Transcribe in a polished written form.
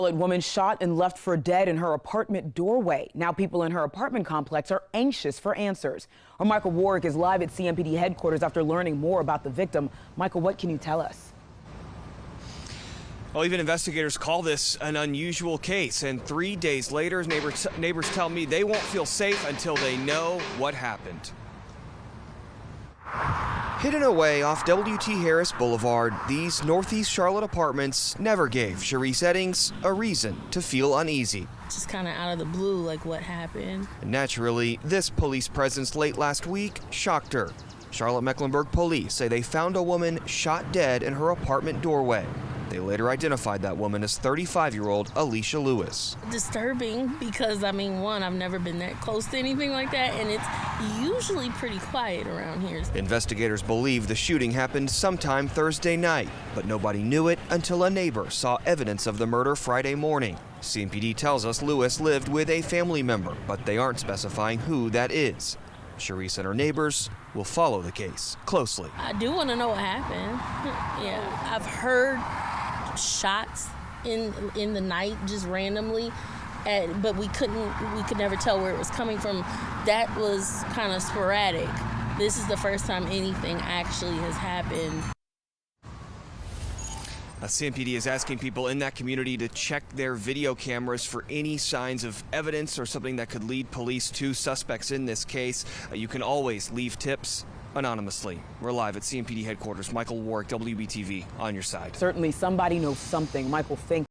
A woman shot and left for dead in her apartment doorway. Now people in her apartment complex are anxious for answers. Our Michael Warwick is live at CMPD headquarters after learning more about the victim. Michael, what can you tell us? Well, even investigators call this an unusual case, and 3 days later, neighbors tell me they won't feel safe until they know what happened. Hidden away off W.T. Harris Boulevard, these Northeast Charlotte apartments never gave Sharice Eddings a reason to feel uneasy. Just kind of out of the blue, like what happened. And naturally, this police presence late last week shocked her. Charlotte-Mecklenburg police say they found a woman shot dead in her apartment doorway. They later identified that woman as 35-year-old Alicia Lewis. Disturbing because, I mean, one, I've never been that close to anything like that, and it's usually pretty quiet around here. Investigators believe the shooting happened sometime Thursday night, but nobody knew it until a neighbor saw evidence of the murder Friday morning. CMPD tells us Lewis lived with a family member, but they aren't specifying who that is. Sharice and her neighbors will follow the case closely. I do want to know what happened. Yeah, I've heard shots in the night just randomly, but we could never tell where it was coming from. That was kind of sporadic. This is the first time anything actually has happened. CMPD is asking people in that community to check their video cameras for any signs of evidence or something that could lead police to suspects in this case. You can always leave tips anonymously. We're live at CMPD headquarters. Michael Warwick, WBTV, on your side. Certainly somebody knows something. Michael, thank you.